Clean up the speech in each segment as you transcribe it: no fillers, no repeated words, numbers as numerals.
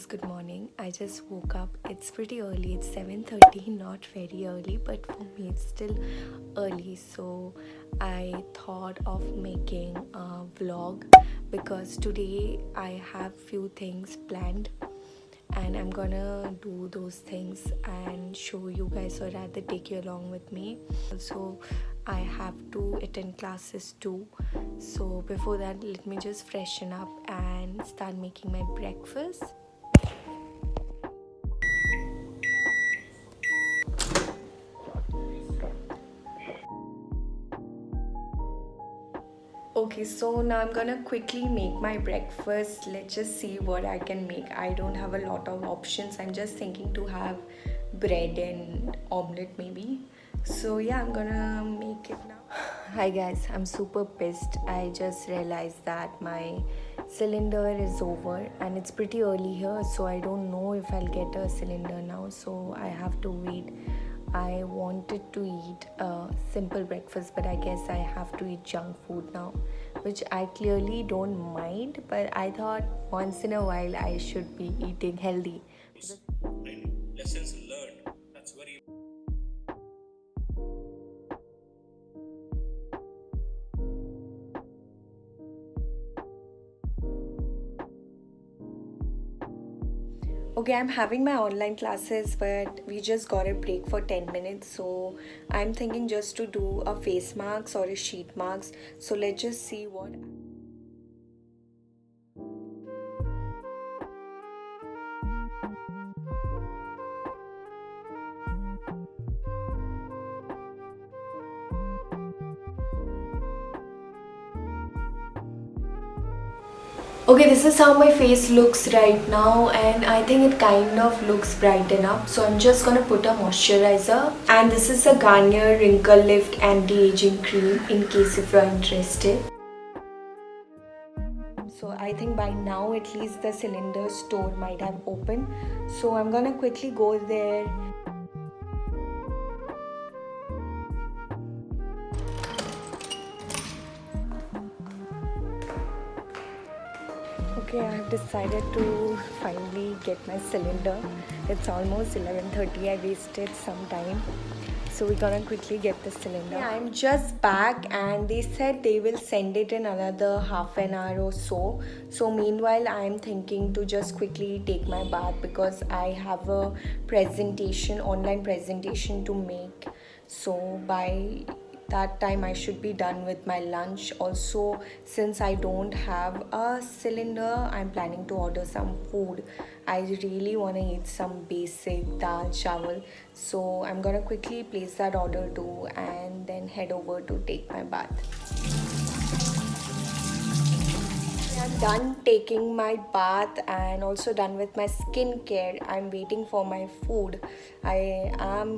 guys, good morning. I just woke up. It's pretty early. It's 7:30, not very early, but for me it's still early. So I thought of making a vlog because today I have few things planned and I'm gonna do those things and show you guys, or rather take you along with me. Also, I have to attend classes too. So before that, let me just freshen up and start making my breakfast. Okay, so now I'm gonna quickly make my breakfast. Let's just see what I can make. I don't have a lot of options. I'm just thinking to have bread and omelette maybe. So yeah, I'm gonna make it now. Hi guys, I'm super pissed. I just realized that my cylinder is over and it's pretty early here, so I don't know if I'll get a cylinder now, so I have to wait. I wanted to eat a simple breakfast, but I guess I have to eat junk food now, which I clearly don't mind, but I thought once in a while I should be eating healthy. And lessons learned. That's very Okay, I'm having my online classes, but we just got a break for 10 minutes. So I'm thinking just to do a face mask or a sheet mask. So let's just see what. Okay, this is how my face looks right now, and I think it kind of looks brighten up. So I'm just gonna put a moisturizer, and this is a Garnier Wrinkle Lift Anti-Aging Cream in case if you're interested. So I think by now at least the cylinder store might have opened. So I'm gonna quickly go there. Okay, I have decided to finally get my cylinder. It's almost 11:30. I wasted some time. So we're gonna quickly get the cylinder. Yeah, I'm just back and they said they will send it in another half an hour or so. So meanwhile, I'm thinking to just quickly take my bath because I have a presentation, online presentation to make. So by that time I should be done with my lunch. Also, since I don't have a cylinder, I'm planning to order some food. I really want to eat some basic dal chawal, so I'm gonna quickly place that order too and then head over to take my bath. I'm done taking my bath and also done with my skincare. I'm waiting for my food. I am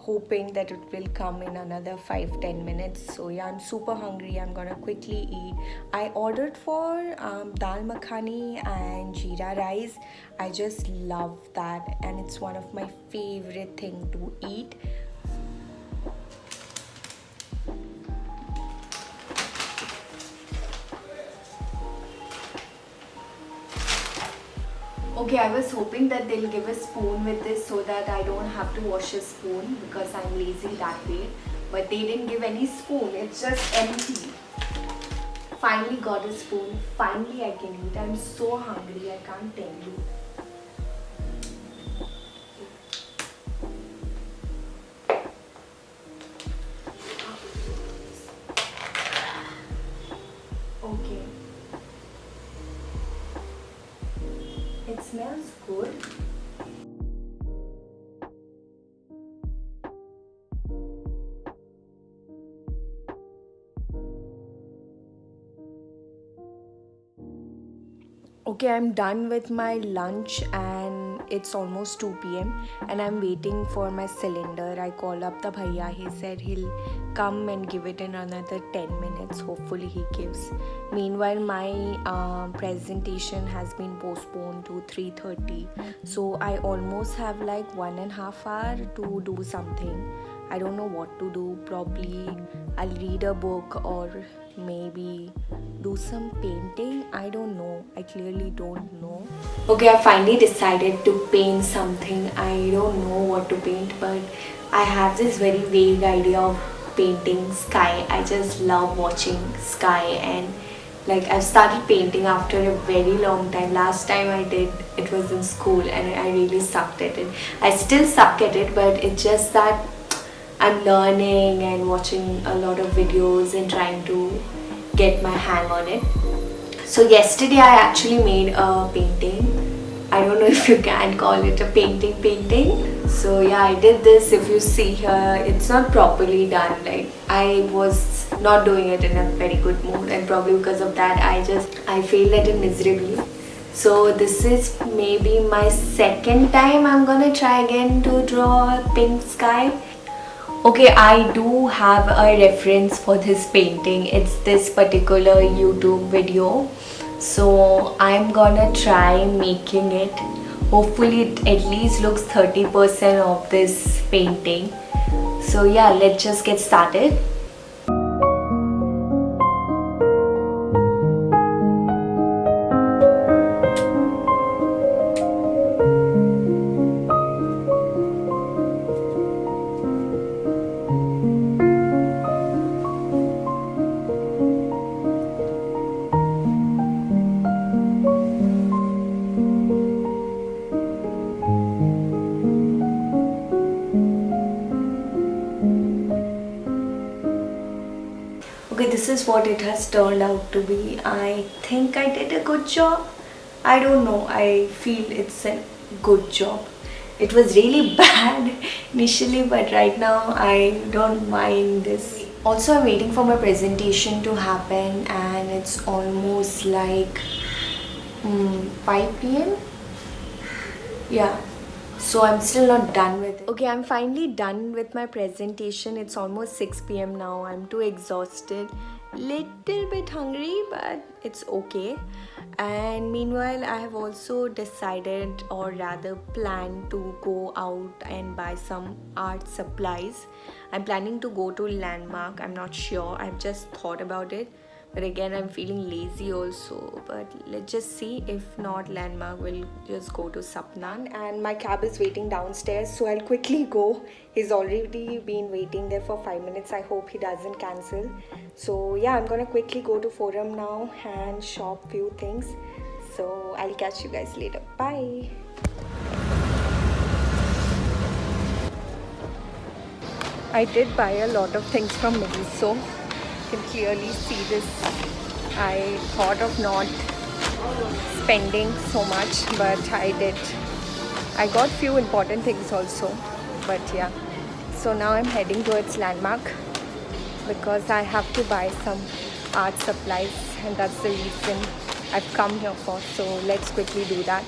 hoping that it will come in another 5-10 minutes. So yeah, I'm super hungry. I'm gonna quickly eat. I ordered for dal makhani and jeera rice. I just love that, and it's one of my favorite thing to eat. Okay, I was hoping that they'll give a spoon with this so that I don't have to wash a spoon because I'm lazy that way. But they didn't give any spoon, it's just empty. Finally got a spoon, finally I can eat. I'm so hungry, I can't tell you. Okay, it smells good. Okay, I'm done with my lunch and it's almost 2 p.m. and I'm waiting for my cylinder. I called up the bhaiya. He said he'll come and give it in another 10 minutes. Hopefully he gives. Meanwhile, my presentation has been postponed to 3:30. So I almost have like 1.5 hours to do something. I don't know what to do. Probably I'll read a book or maybe do some painting. I don't know. I clearly don't know. Okay, I finally decided to paint something. I don't know what to paint, but I have this very vague idea of painting sky. I just love watching sky, and like I've started painting after a very long time. Last time I did it was in school and I really sucked at it. I still suck at it, but it's just that I'm learning and watching a lot of videos and trying to get my hang on it. So yesterday I actually made a painting. I don't know if you can call it a painting. So yeah, I did this. If you see here, it's not properly done. Like I was not doing it in a very good mood, and probably because of that I failed at it miserably. So this is maybe my second time I'm gonna try again to draw a pink sky. Okay, I do have a reference for this painting. It's this particular YouTube video. So I'm gonna try making it. Hopefully it at least looks 30% of this painting. So yeah, let's just get started. Okay, this is what it has turned out to be. I think I did a good job. I don't know. I feel it's a good job. It was really bad initially, but right now I don't mind this. Also, I'm waiting for my presentation to happen, and it's almost like 5 p.m. Yeah. So I'm still not done with it. Okay, I'm finally done with my presentation. It's almost 6 p.m. now. I'm too exhausted, little bit hungry, but it's okay. And meanwhile, I have also decided, or rather planned, to go out and buy some art supplies. I'm planning to go to Landmark. I'm not sure. I've just thought about it. But again, I'm feeling lazy also. But let's just see. If not Landmark, we'll just go to Sapnan. And my cab is waiting downstairs, so I'll quickly go. He's already been waiting there for 5 minutes. I hope he doesn't cancel. So yeah, I'm gonna quickly go to Forum now and shop few things. So I'll catch you guys later. Bye. I did buy a lot of things from Miniso. You can clearly see this. I thought of not spending so much, but I did. I got few important things also, but yeah. So now I'm heading towards Landmark because I have to buy some art supplies, and that's the reason I've come here for. So let's quickly do that.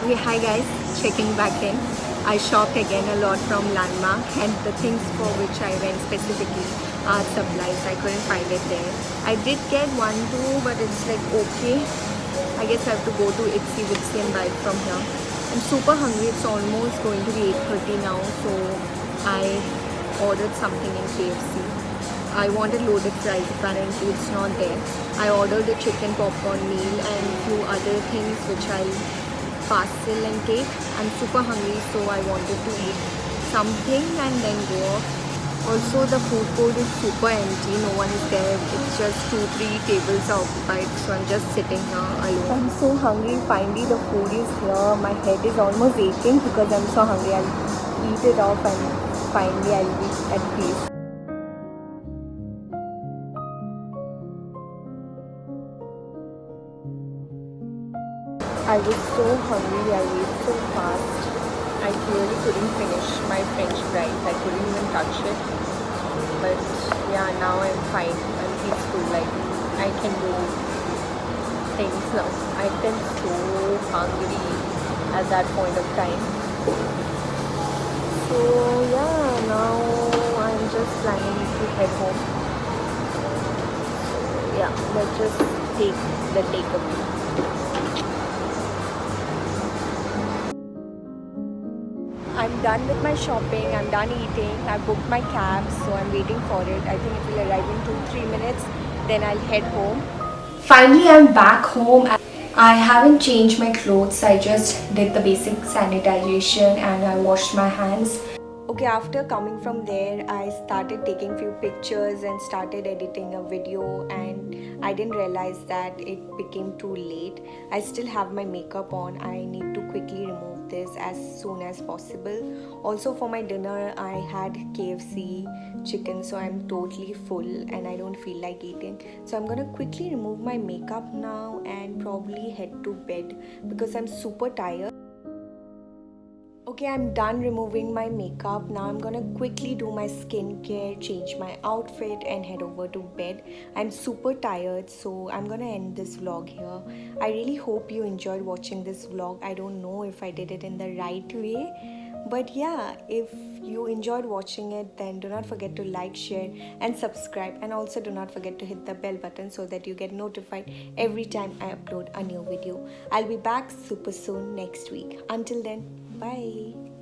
Okay, hi guys, checking back in. I shopped again a lot from Landmark, and the things for which I went specifically art supplies, I couldn't find it there. I did get one too, but it's like okay. I guess I have to go to Itsy Bitsy and buy it from here. I'm super hungry. It's almost going to be 8:30 now, so I ordered something in KFC. I wanted loaded fries, apparently it's not there. I ordered a chicken popcorn meal and few other things which I'll parcel and take. I'm super hungry, so I wanted to eat something and then go off. Also, the food court is super empty. No one is there. It's just 2-3 tables are occupied, so I'm just sitting here alone. I'm so hungry. Finally, the food is here. My head is almost aching because I'm so hungry. I'll eat it off and finally I'll be at peace. I was so hungry, I ate so fast. I clearly couldn't finish my french fries. I couldn't even touch it. But yeah, now I'm fine. I'm peaceful. Like, I can do things now. I felt so hungry at that point of time. So yeah, now I'm just planning to head home. So yeah, let's just take the takeaway. I'm done with my shopping, I'm done eating, I booked my cab, so I'm waiting for it. I think it will arrive in 2-3 minutes, then I'll head home. Finally, I'm back home. I haven't changed my clothes, I just did the basic sanitization and I washed my hands. Okay, after coming from there, I started taking few pictures and started editing a video, and I didn't realize that it became too late. I still have my makeup on. I need to quickly remove this as soon as possible. Also for my dinner, I had KFC chicken, so I'm totally full and I don't feel like eating. So I'm gonna quickly remove my makeup now and probably head to bed because I'm super tired. Okay, I'm done removing my makeup. Now I'm gonna quickly do my skincare, change my outfit, and head over to bed. I'm super tired, so I'm gonna end this vlog here. I really hope you enjoyed watching this vlog. I don't know if I did it in the right way, but yeah, if you enjoyed watching it, then do not forget to like, share, and subscribe. And also do not forget to hit the bell button so that you get notified every time I upload a new video. I'll be back super soon next week. Until then, bye.